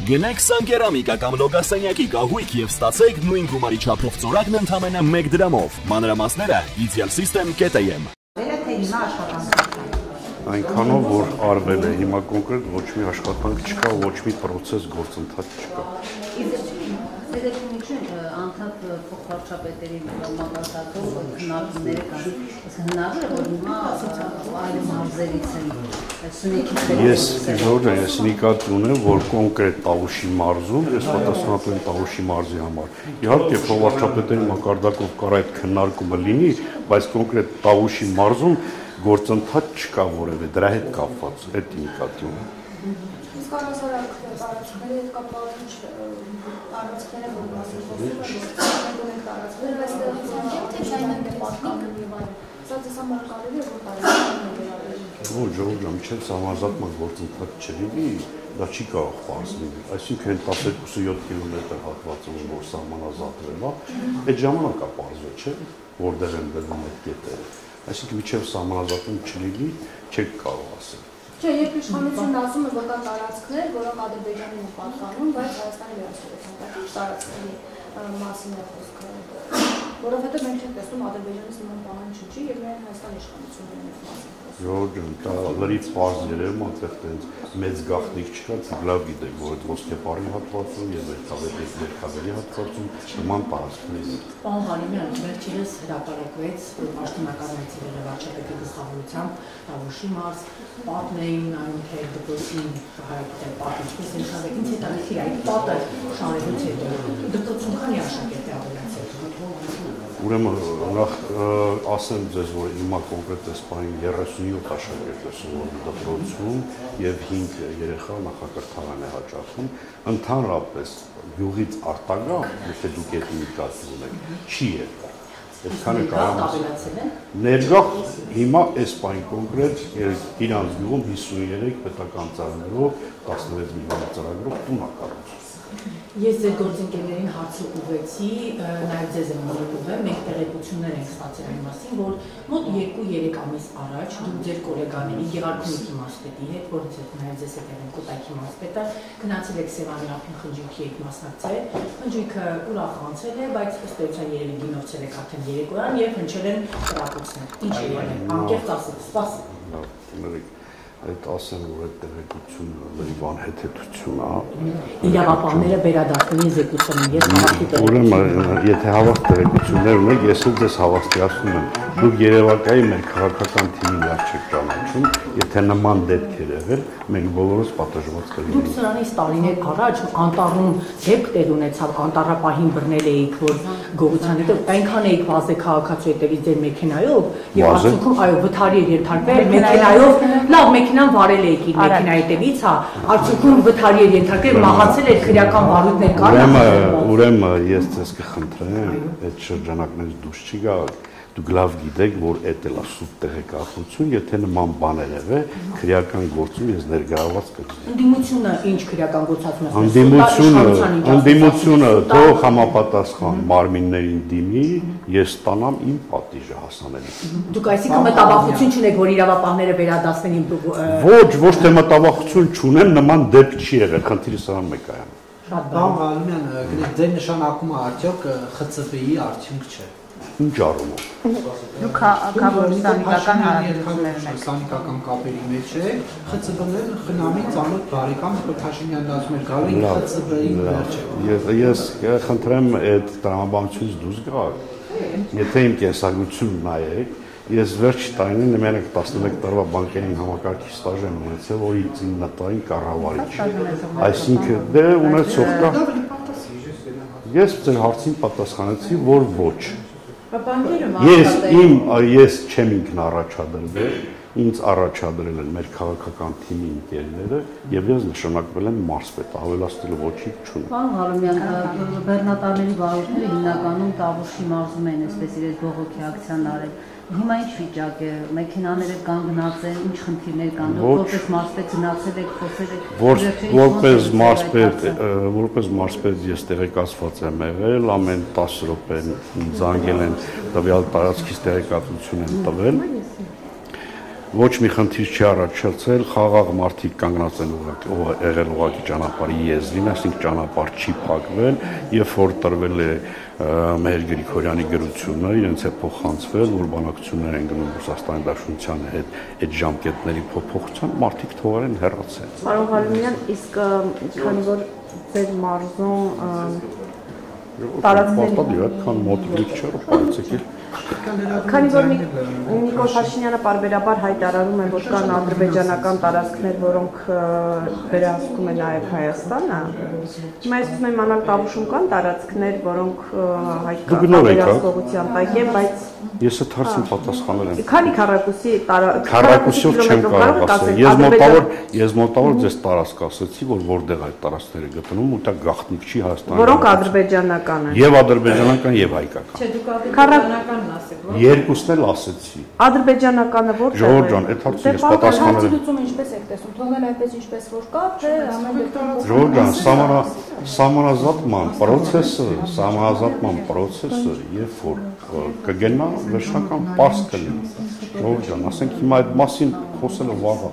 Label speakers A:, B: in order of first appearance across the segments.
A: Գնեք Սանկերամիկա կամ Լոգասենյակի կահույք եւ ստացեք նույն գումարի չափով ծորակն ընդամենը 1 դրամով։ Մանրամասները idealsystem.am։
B: Այնքանով որ արվել է, հիմա կոնկրետ ոչ մի աշխատանք չկա, ոչ մի process գործընթաց չկա։
C: Անդադ փոխվարչապետերի մակարդակով քննարկումները կան, հնարավոր է որ հիմա այլ մարզերից են
B: Ես նկատի ունեմ, որ կոնկրետ Տավուշի մարզում, ես պատասխանատու եմ Տավուշի մարզի համար։ Իհարկե փոխվարչապետերի մակարդակով կարող է այդ քննարկումը լինի, բայց կոնկրետ Տավուշի մարզում գործընթաց չկա որևէ դրա հետ կապված, այդ նկատի ունեմ։
D: Իսկ առասարակ տարածքների հետ կապված տարածքները որ մասը խոսում են տարածքները, բայց դրանք թե չայնան դեպատկանում եւ այլն։ Սա դες համար կարելի է որ տարածքները վերաբերել։
B: Ոչ, ժողովուրդ, մինչև համազատման գործընթաց չլինի, դա չի կարող պարզ լինել։ Այսինքն 12-7 կիլոմետր հատվածը որ սահմանազատվել է, այդ ժամանակ է պարզվել, չէ՞, որտեղ են դրվում այդ կետերը։ Այսինքն մինչև սահմանազատում չլինի, չեք կարող ասել։
D: Չէ, երբ իշխանությունն ասում է, որ կան տարածքներ, որոնք Ադրբեջանին են պատկանում, բայց Հայաստանի վերահսկողության տարածքների մասին է խոսքը։ Որովհետև մենք չենք տեսնում Ադրբեջանից նման բան չի եւ միայն Հայաստանի իշխանությունն է մասին խոսքը։
B: Ժողովուրդ, դա լրիվ պարզ երևում այնտեղ տենց մեծ գաղտնիք չկա, դուք լավ գիտեք, որ այդ ոսկեպարի հատվածում եւ Մերքաբերի հատվածում նման տարածքներ են։
E: Պարոն Ղարիմյան, վերջերս հրապարակվեց, որ պաշտոնականացի վարչապետի գլխավորությամբ Տավուշի մարզ պատմեին այն թե դպրոցին հայտնել պատմիչպես ինքնավետ ինձ հետաքրքիր է այդ պատը շարելուց հետո դպրոցում քանի աշակերտ է ավելացել։
B: Ուրեմն նախ ասեմ ձեզ, որ հիմա կոնկրետ այս պահին 37 աշակերտ է սովորում դպրոցում եւ 5 երեխա նախակրթարան է հաճախում, ընդհանրապես յուղից արտագաղ, եթե դուք այդ նկատի ունեք, չի եղել։ Այդքանը կարող է ներգաղ հիմա այս պահին կոնկրետ իրանց յուղում 53 պետական ծրագրով 16 միլիոն ծրագրով տուն է կառուցվում։
E: Ես ձեր գործընկերներին հարցը ուղղեցի, նաև ձեզ եմ ուղղել, մենք տեղեկություններ ենք ստացել այն մասին, որ մոտ 2-3 ամիս առաջ դուք ձեր գոլեգաների Գեղարքունիքի մարզպետի հետ, որից հետ նաև ձեզ հետ են Կոտայքի մարզպետը, գնացել եք Սևանի ափին խնջույքի հետ մասնակցել, խնջույքը ուրախացել է, բայց ըստ էության երևի գինովցել եք արդեն երեկոյան եւ հնչել են կրակոցներ։ Ինչ է եղել, անկեղծ ասեք, սպասեք։
B: Այդ ասեմ, որ այդ տեղեկությունը լրիվ անհեթեթություն է։
E: Իրավապահները վերադարձնի զեկուցում ես հավաստի
B: Ուրեմն, եթե հավաստ տեղեկություններ ունեք, ես էլ ձեզ հավաստիացնում եմ։ Դուք Երևակայի մեր քաղաքական թիմին լավ չեք ճանաչում, եթե նման դեպքեր եղել, մենք բոլորս պատժված կլինենք։
E: Դուք սրանից տարիներ առաջ Անտառում դեպք տեղ ունեցավ, Անտառապահին բռնել էիք, որ գողության հետո այնքան էիք վազե քաղաքացու հետևից ձեր մեքենայով եւ արդյունքում այո վթարի էր ենթարկվել մեքենայով, լավ մեքենան վարել էիք իր մեքենայի հետևից, հա, արդյունքում վթարի էր ենթարկվել, մահացել էր քրեական վարույթներ կան։
B: Ուրեմն ես ձեզ կխնդրեմ, այդ շրջանակներից դուրս չի գալ։ Դուք լավ գիտեք, որ այդ էլ է սուտ տեղեկատվություն, եթե նման բաներ եղել, քրեական գործում ես ներգրավված կլինեմ։
E: Ընդդիմությունը ինչ քրեական գործածում
B: է։ Ընդդիմությունը թող համապատասխան մարմիններին դիմի, ես ստանամ իմ պատիժը հասանելի։
E: Դուք այսինքն մտավախություն չունեք, որ իրավապահները վերադասվեն իմ
B: Ոչ թե մտավախություն չունեմ, նման դեպք չի եղել, խնդիրը սրան մեկ է։
F: Պարոն Ղարիմյան, գիտեք, ձեր նշանակումը արդյոք ԽՑԲ-ի արդյունք չէ։
B: Ինչ առումով։
C: Դուք քաղաքական հարաբերություններ ունեք։
F: Սանիկական կապերի մեջ է, ԽՑԲ-ն խնամի ծանոթ բարեկամ Փաշինյանն ասում էր գալու ԽՑԲ-ի վերջը։
B: Ես խնդրեմ այդ տրամաբանությունից դուրս գալ։ Եթե իմ կենսագրությունն նայեք, ես վերջ տարին մենակ 11 տարվա բանկերին համակարգի ստաժ եմ ունեցել, որից 9 տարին կառավարիչ։ Այսինքն դե ունեցող կա։ Ես ձեր հարցին պատասխանեցի, որ ոչ։ Ես չեմ ինքն առաջադրվել, ինձ առաջադրել են մեր քաղաքական թիմի ընկերները եւ ես նշանակվել եմ մարզպետ, ավելացնելու ոչինչ չունեմ։
C: Պարոն Ղարիմյան, բեռնատարների վարորդները հիմնականում Տավուշի մարզում են, այսպես իրենց բողոքի ակցիան արել։ Հիմա ինչ վիճակ է, մեքենաները կանգնած են, ինչ խնդիրներ կան, դուք որպես մարզպետ գնացել եք, խոսել եք։
B: Որպես մարզպետ ես տեղեկացված եմ եղել, ամեն 10 րոպեն զանգել են տվյալ տարածքից տեղեկատվություն են տվել։ ոչ մի խնդիր չի առաջացել, խաղաղ մարդիկ կանգնած են եղել ուղղակի ճանապարհի եզրին, այսինքն ճանապարհ չի փակվել, երբ որ տրվել է Մհեր Գրիգորյանի գրությունը, իրենց է փոխանցվել, որ բանակցություններ են գնում Ռուսաստանի Դաշնության հետ այդ ժամկետների փոփոխության, մարդիկ թողել են հեռացել։
G: Պարոն Ղալիմյան, իսկ քանի որ ձեր մարզում
B: տարածքների այդքան մոտիկ չէ, բայց
G: քանի որ Նիկոլ Փաշինյանը պարբերաբար հայտարարում է, որ կան ադրբեջանական տարածքներ, որոնք վերահսկում է նաև Հայաստանը, հիմա ես ուզում եմ իմանալ Տավուշում կան տարածքներ, որոնք հայկական վերահսկողության տակ են, բայց
B: ես այդ հարցին պատասխանել եմ։
G: Քանի
B: քառակուսիով չեմ կարող ասել։ Ես մոտավոր ձեզ տարածք ասացի, որ որտեղ այդ տարածքները գտնվում, ու դա գաղտնիք չի Հայաստանի։
G: Որոնք ադրբեջանական են։
B: Եվ ադրբեջանական, եւ հայկական։
E: Չէ, դուք ադրբեջանականն ասեք, որ
B: երկուսն էլ ասեցի։
G: Ադրբեջանականը որտեղ է։
B: Ժողովուրդ ջան, այդ հարցը ես պատասխանել եմ։
D: Լուծումը ինչպես եք տեսնում, թողնել այդպես ինչպես որ կա, թե ամեն դեպքում
B: Ժողովուրդ ջան, սահմանազատման պրոցեսը, երբ որ կգնա վերջնական պարզ կլինի։ Ժողովուրդ ջան, ասենք հիմա այդ մասին խոսելը վաղ է։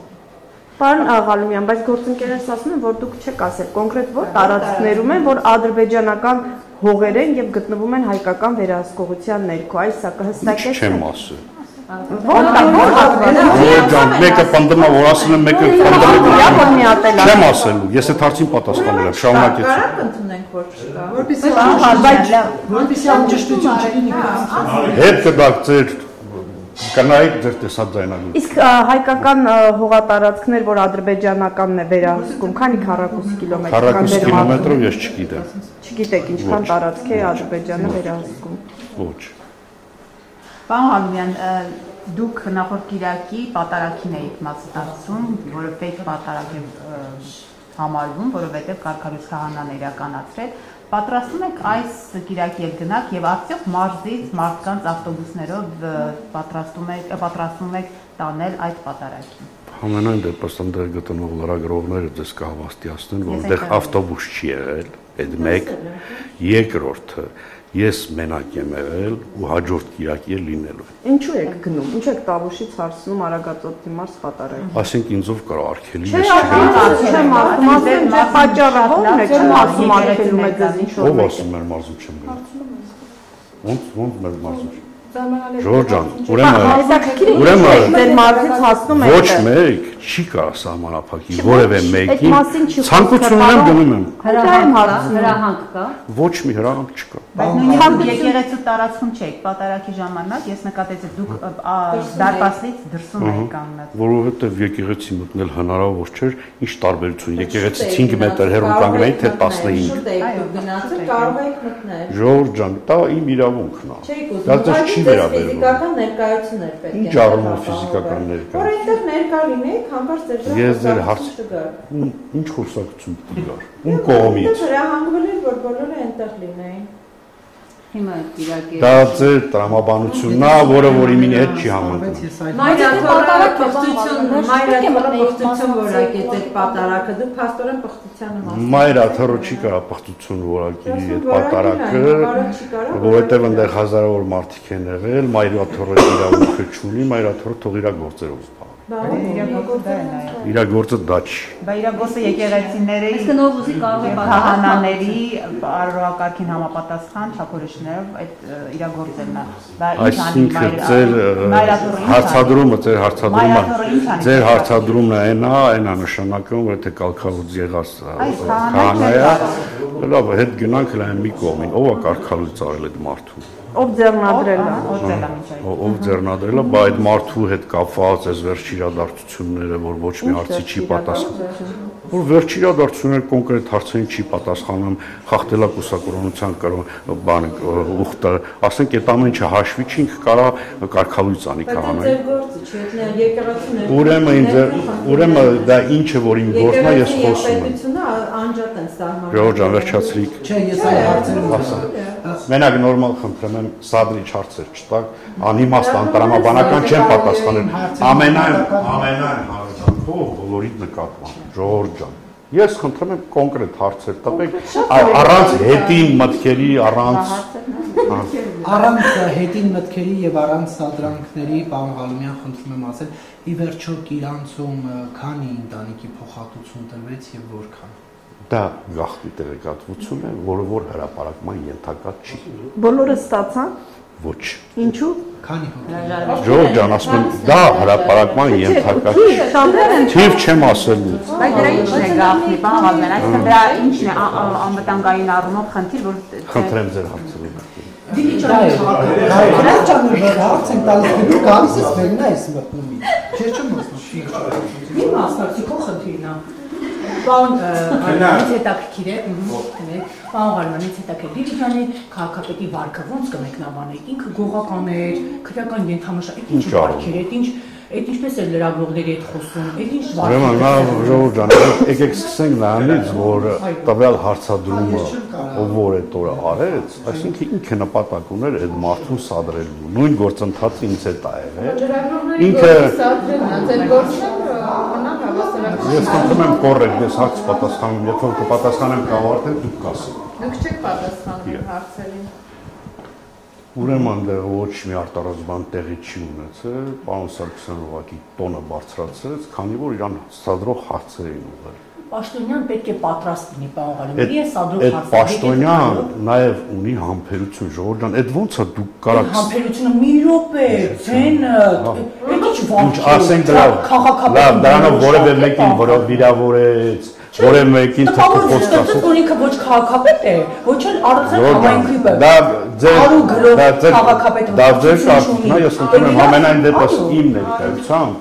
G: Պարոն Ղալիմյան, բայց գործընկերներս ասում են, որ դուք չեք ասել կոնկրետ որ տարածքներում են, որ ադրբեջանական հողեր են եւ գտնվում են հայկական վերահսկողության ներքո, այս սա կհստակեցնեք։
B: Չեմ ասել։
G: Ջան,
B: մեկը պնդում է, որ ասում եմ, մեկը պնդում է։
G: միատել
B: Չեմ ասելու, ես այդ հարցին պատասխանել եմ, շարունակեցի։
E: Կարա՞ք ընդունենք, որ չկա։
F: Որպեսզի անճշտություն չլինի։
B: Հետ կդակ ձեր կանայք ձեր տեսած ձայնալու։
G: Իսկ հայկական հողատարածքներ, որ ադրբեջանականն է վերահսկում, քանի քառակուսի կիլոմետր
B: Քառակուսի կիլոմետրով ես չգիտեմ։
G: Չգիտեք ինչքան տարածք է Ադրբեջանը վերահսկում։
B: Ոչ։
C: Պարոն Ղալիմյան, դուք նախորդ Կիրակի պատարագին էիք մասնակցում, որը ֆեյք պատարագ է համարվում, որովհետև կարգավորիչ քահանան իրականացրել։ Պատրաստում եք այս Կիրակի եք գնաք եւ արդյոք մարզից մարդկանց ավտոբուսներով պատրաստում եք տանել այդ պատարագին։
B: Ամենայն դեպս այնտեղ գտնող լրագրողները ձեզ կհավաստիացնեն, որ այնտեղ ավտոբուս չի եղել, այդ մեկ, երկրորդը ես մենակ եմ եղել ու հաջորդ Կիրակի է լինելու։
G: Ինչու եք գնում։ Ինչ եք Տավուշից հարցնում Արագածոտնի մարզ պատարագին։
B: Ասենք ինձով կար արգելի
G: Չէ, չեմ ասում, ասեմ, չէ, պատճառը ո՞րն է, չեմ ասում արգելում եք ձեզ ինչ-որ։
B: Ով ասում մեր մարզում չեմ գնում։ Ոնց մեր մարզում։ Ժողովուրդ ջան,
G: ուրեմն ձեր մարզից հասնում եք։
B: Ոչ մեկ չի կարող սահմանափակի որևէ մեկին։ Ցանկություն ունեմ գնում եմ։
C: Հրահանգ կա։
B: Ոչ մի հրահանգ չկա։
C: Բայց նույնիսկ եկեղեցու տարածքում չեք, պատարագի ժամանակ ես նկատեցի դուք դարպասից դրսում եք կանգնած։
B: Որովհետև եկեղեցի մտնել հնարավոր չէր, ինչ տարբերություն եկեղեցից 5 մետր հեռու կանգնեի թե 15։
E: Գնացել կարող եք մտնել։
B: Ժողովուրդ ջան, դա իմ իրավունքն է։
E: Չէ,
B: դա չի վերաբերվում։
E: ֆիզիկական ներկայություններ պետք է։
B: Ինչ առումով ֆիզիկական ներկայություն։
E: Որ այդտեղ ներկա լինեք, հանկարծ ձեր
B: Ես ձեր հարց ինչ խոսակցություն կգար։ Ում կողմից։
E: Հրահանգվել էր, որ բոլորը այնտեղ լինեին։
C: Հիմա Կիրակի։
B: Դա ձեր տրամաբանությունն է, որը որ իմին հետ չի համընկնում։
E: Մայրաթորը որակեց այդ պատարակը, դուք փաստորեն պղտությանը մաս։
B: Մայրաթորը չի կարող պղտություն որակի այդ պատարակը, որովհետև այնտեղ հազարավոր մարդիկ են եղել, մայրաթորը իրավունքը չունի, մայրաթորը թող իր գործերով Իր գործը դա չի։
C: Բա իր գործը եկեղեցիների
D: Իսկ Նովուզի կարող է
C: քահանաների առօրակարգին համապատասխան չափորոշներով այդ իր գործերն է։ Բա
B: Այսինքն ձեր հարցադրումն այնա նշանակում, որ թե կալքալուց եղած քահանայա, լավ, հետ գնանք լայն մի կողմին, ով է կալքալուց արել այդ մարդուն։
G: Ով ձեռնադրել է։
B: Ով ձեռնադրել է, բա այդ մարդու հետ կապված այս վերջ իրադարձությունները, որ ոչ մի հարցի չի պատասխանում։ Որ վերջ իրադարձությունները կոնկրետ հարցերին չի պատասխանում, խախտելա կուսակրոնության բան ուխտը, ասենք այդ ամեն ինչը հաշվի չինք կարա կարգալույց անի քահանայի։ Ուրեմն դա ինչը որ իմ գործն է, ես խոսում եմ։
E: Անջատ են սահմանում։
B: Ժողովուրդ ջան, վերջացրիք։
F: Չէ, ես այլ հարցեր ասեմ։
B: Մենակ նորմալ խնդրեմ եմ սադրիչ հարցեր չտակ, անիմաստ անտրամաբանական չեմ պատասխանել։ Ամենայն հարցանքով բոլորիդ նկատմամբ, ժողովուրդ ջան։ Ես խնդրեմ եմ կոնկրետ հարցեր տվեք, առանց հետին մտքերի, առանց
F: Առանց հետին մտքերի եւ առանց սադրանքների պարոն Ղալումյան խնդրում եմ ասել, ի վերջո Կիրանցում քանի ընտանիքի փոխհատուցում տրվեց եւ որքան։
B: Դա գաղտնի տեղեկատվություն է, որը որ հրապարակման ենթակա չի։
G: Բոլորը ստացան։
B: Ոչ։
G: Ինչու։
F: Քանի հոգի։
B: Ժողովուրդ ջան, ասում եմ, դա հրապարակման ենթակա չի։ Թիվ չեմ ասելու։
H: Բայց դրա ինչն է գաղտնի, պարոն Ղալումյան, այսինքն դրա ինչն է անվտանգային առումով խնդիր, որ
B: Խնդրեմ ձեր հարցերին։
F: Հարց ենք տալիս, դու գալիս ես վերնա ես մտնում։ Չէ՞ չեմ ասում։
E: Մի մասնակցի քո խնդիրն է։ Պարոն Ղալումյանից հետաքրքիր է, պարոն Ղալումյանից հետաքրքիր Դիլիջանի քաղաքապետի վարքը ոնց կմեկնաբանեք, ինքը գողական էր, քրեական ենթամշակ, ինչ վարքեր էր, այդ ինչպես էր լրագրողների հետ խոսում, այդ ինչ վարքեր։
B: Ուրեմն նա ժողովուրդ ջան, եկեք սկսենք նրանից, որ տվյալ հարցադրումը ով որ այդ օրը արեց, այսինքն ինքը նպատակ ուներ այդ մարդուն սադրելու։ Նույն գործընթացը ինձ հետ ա եղել։ Ինքը Ես խնդրում եմ կոռեկտ, ես հարց պատասխանում, երբ որ կպատասխանեմ կավարտել, դուք կասեք։
G: Դուք չեք պատասխանում հարցերին։
B: Ուրեմն դեռ ոչ մի արտարոց բան տեղի չի ունեցել, պարոն Սարգսյանը ուղղակի տոնը բարձրացրեց, քանի որ իրան սադրող հարցեր էին ուղղել։
E: Պաշտոնյան պետք է պատրաստ լինի, պարոն Ղալումյան, ես սադրող
B: հարցեր։ Այդ պաշտոնյան նաև ունի համբերություն, ժողովուրդ ջան, այդ ոնց է դուք կարաք
E: համբերությունը մի րոպե, ցենը, ինչ վարք։
B: Ասենք լավ, դրանով որևէ մեկին վիրավորեց, որևէ մեկին թփոփոց ասել։
E: Որ ինքը ոչ քաղաքապետ է, ոչ էլ առանձին համայնքի
B: դա ձեր կարծիքն է, ես խնդրում եմ ամենայն դեպս իմ ներկայությամբ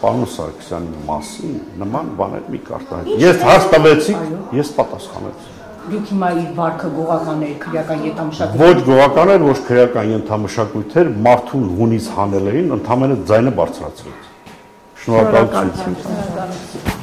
B: պարոն Սարգսյանի մասին նման բաներ մի կարտահայտ։ Ես հարց տվեցի, ես պատասխանեցի։
E: Դուք հիմա իր վարքը գողական էր, քրեական ենթամշակույթ։
B: Ոչ գողական էր, ոչ քրեական ենթամշակույթ էր, մարդուն հունից հանել էին, ընդհանրապես ձայնը բարձրացրեց։ Շնորհակալություն։